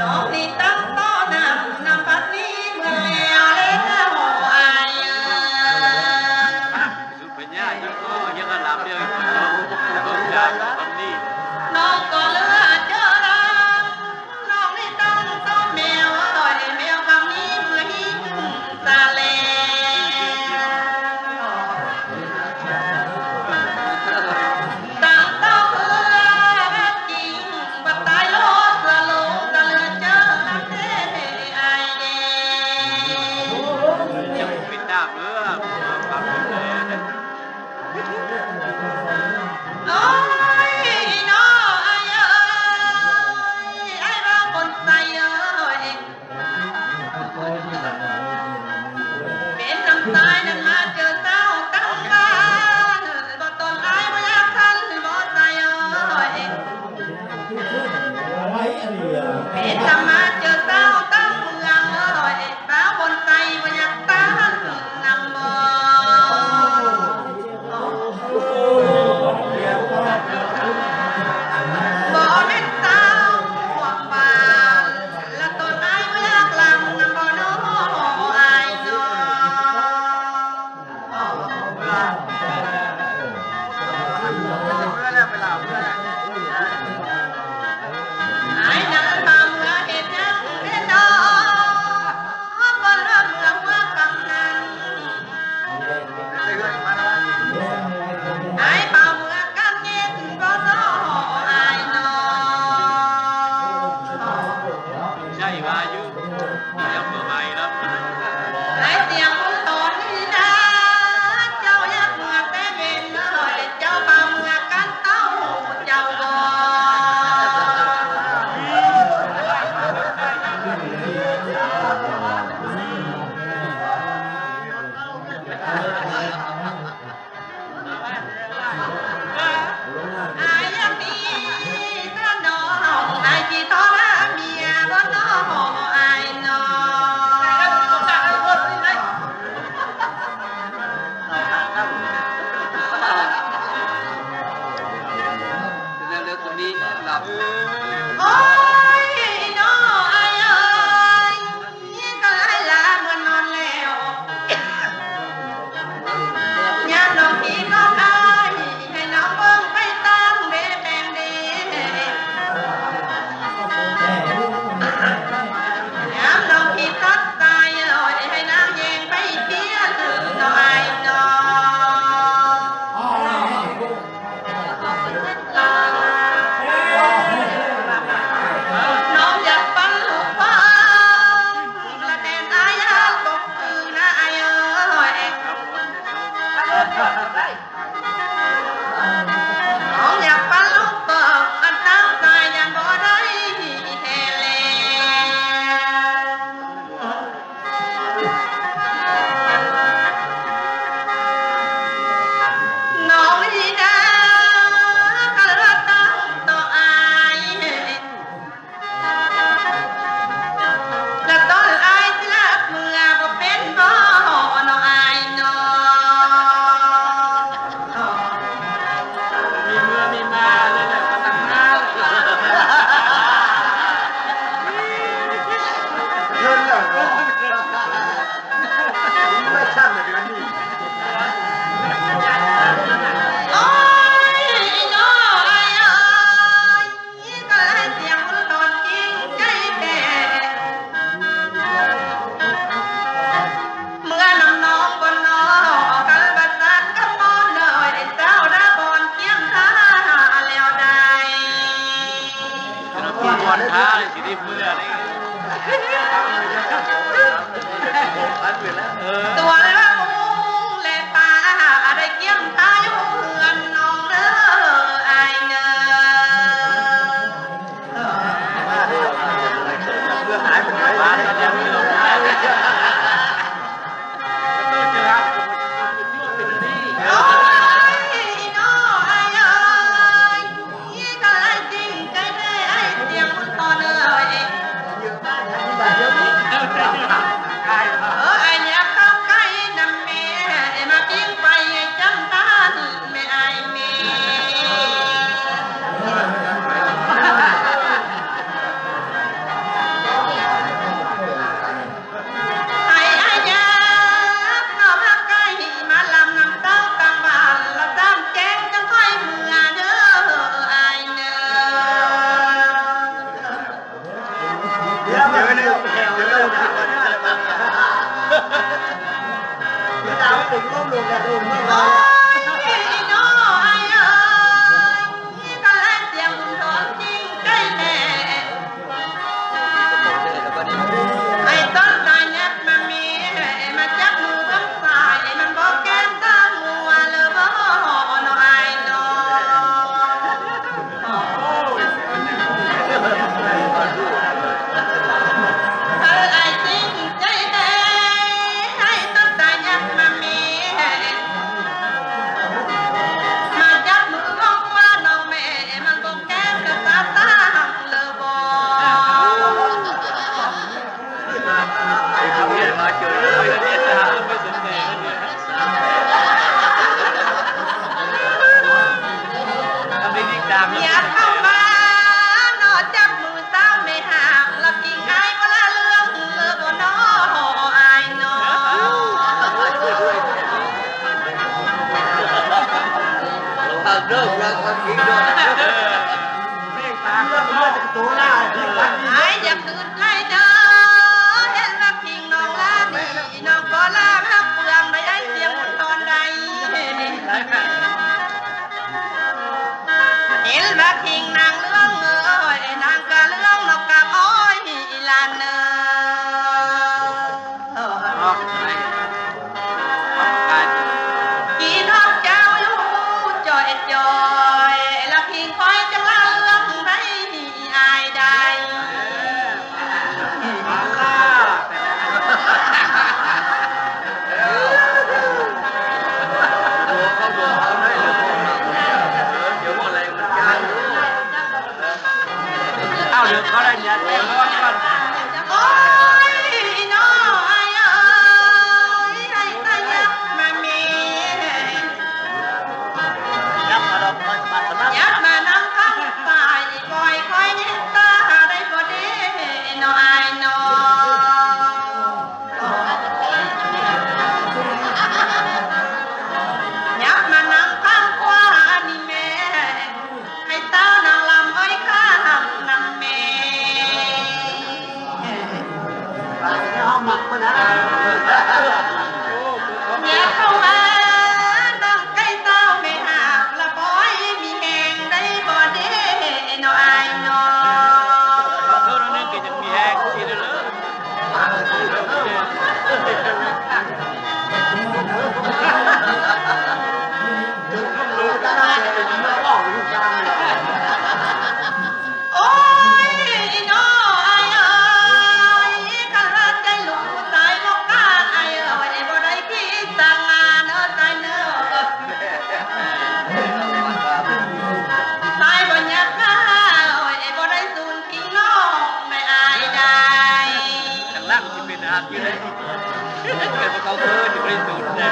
น้องนี่ตั้งต้อนำพัดนี้เมื่อแล้วเล่นหอไอสุดปัญญายังก็ยังหลับยังต้องการคำนี้น้องก็เลือเจอรักน้องนี่ตั้งต้นแมวต่อยแมวคำนี้เมื่อหิ้งตาเลตายนั่นมาเจอเต้าตั้งบ้านบ่ตนร้ายบ่อยากทันบ่ใจเป็นธรรมาเจอเต้าตั้งเมืองสาวบนใจบ่อยากต้านนำบ่บ่แม่นสาวพวกบ้านและตนร้ายบ่อยากลำนำบ่น้ออายน้อไอ้นังตามเมื่อเห็นยังเด่นดอกคนเริ่มเมืองเมื่อกำนันไอ้เป่าเมื่อกันเย็นก็ซ้อไอ้น้อใช่ว่าอยู่ยังเมื่อไหร่แล้วไอ้เสียงคนตอนนี้นะเจ้ายักเมื่อแต่เห็นเลยเจ้าเป่าเมื่อกันเต้าเจ้าบ่ไอ้ยังมีท่านน้องไอ้ที่ท้องเมียบ่น้องไอ้น้องเรื่องคนนี้หลับโอ้ยน้อไอ้เอ้ยก็ไอ้ลาเมื่อนอนแล้วยามน้องพี่น้องไอ้ให้น้องเบิ่งไปตั้งเด้แปลงเด้ยามน้องพี่ตัดตายให้นางแยงไปเพี้ยนน้องไอ้น้องน้องอยากปั้นลูกฟ้าละแต่ตายอยากตกคืนนะไอ้เอ้ยน้องอยากปั้นลูกเบิกอันตั้งตายยันบ่ได้แท้แล้วน้องดีดากระตั้งต่ออายและต้นอายที่รักเมื่อบ่เป็นบ่น้องอายน้อง มีเมื่อมีมาเลยนะมาตั้งนานเงินเหรอไม่ช่างเลยนะนี่โอ้ยน้อไอ้เอ้ยก็ให้เสียงคนตอนจริงใจแท้เมื่อนำน้องบนน้องกันบัดนั้นก็มองเดินเจ้าหน้าบอนเกี่ยงท่าแล้วได้ เราพูดวันท้าเลยสิที่เมื่อนี่ตัวละมุงและตาได้เกี่ยงตาอยู่เฮือนน้องเด้อไอ้เด้อเพื่อหายไปไหนบ้านกันยังไม่ลงท้ายเลยก็จะรับเป็นที่ โอ้ยน้อไอ้เอ้ยก็ไอ้จริงใจแท้ไอ้เสียงคนตอนเอ้ยไอ้เนี่ยเข้าใกล้นำแม่มาปิ้งไปจำตานแม่ไอ้แม่ ดาวถึงร่มลงกระดุมเมื่อวา โอ้ น ยน้อยเอ้ยก็แลเสียงบุญทอนจริงใจแน่ไอ้ต้นตายยักมามีมาจับมือทั้งสายมันบอกแก้มตามัวเลยบ่น้อยน้อยไอ้จริงใจแน่ไอ้ต้นตายยักมามีมาจับมือของว่าน้องแม่มันบอกแก้มกับตาตาหักเลยบ่ ไอ้เขาเนี่ยมาเจอเลยเนี่ยไม่สนใจเนี่ยทำได้ดีตาม อยากเข้ามานอจับมือสาวไม่ห่างละกิ่งไอ้ก็ละเรื่องเออบ่น้อไอ้น้อ เราเริ่มรักกันอีกด้วยไม่ตามเรื่องเมื่อจะตัวหน้าที่วัด ไอ้อยากคืนไล่เด้อเห็นละกิ่งน้องลาดีน้องก็ลาหักเปลืองไม่ได้เสียงมันตอนใดเห็นละกิ่งนางเรื่องเอ้ยนางกะเรื่องนกกับอ้อยลานเนอ ออกไปออกการ พี่น้องเจ้าอยู่จอยจอยละพิงคอยจะเล่าเรื่องให้อายได้ มาล่าตัวเขาตัวเขาได้เลยเดี๋ยวอะไรมันยากเอ้าเดี๋ยวเขาได้ยัดเดี๋ยวก่อน โอ้ยน้อยเอ้ยให้ตายักมามี ยับมาเราคอยมาสมัคร ยักมานั่งข้างฝ่ายคอยคอยยิ้มตาได้บ่ดีน้อยน้ยักมานั่งข้างขวานี่แม่ให้เต้านางลำอ้อยข้างนำแม่ เอาหมักมานะ อย่าเข้ามาน้องใกล้เต้าไม่หักละปอยมีแหงได้บ่เด้น้อยน้อ เธอเนี่ยก็จะมีแรงทีเดียวเลย ดูตาเด็กเมื่อออกลูกกลางเลย โอ้ยน้อยเอ้ยขันรักใจลูกตายบ่กล้าไอ้เอ้ยบ่ได้คิดสั่งงานเอ้ยตายเน้อตายบ่อยากฆ่าเอ้ยบ่ได้สูญพี่น้องไม่อายได้ ทางล่างจะเป็นอาบอยู่เลยเกิดมาเขาเพิ่มจะไม่สูญเลย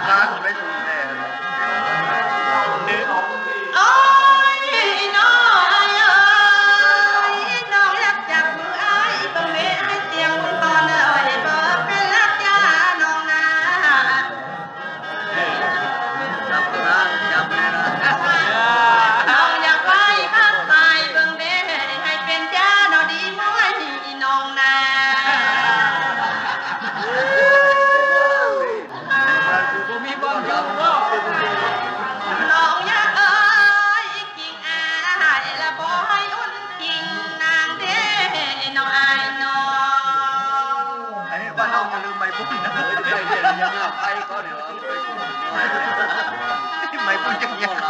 ค้างไม่ถูกแน่ โอ้ยน้อยเอ้ยน้องอยากจับมืออ้ายบ่แม่ให้เสียงตอนเอ้ยบ่เป็นรักยาน้องนา จับก็ได้จับก็ได้ น้องอยากไปข้างตายเบิ่งเด้ให้เป็นจ้าน้องดีมั้ยน้องนา ผมมีบ้านอยู่ว่า น้องอยากเอ้ยกิ่งอายละบ่ให้อุ่นกิ่งนางเด้น้องอายน้อง ไอ้บ้านเราอย่าลืมใบพุ่งนะไปเรียนยังไงไปก็เดี๋ยวไม่พุ่งยังไง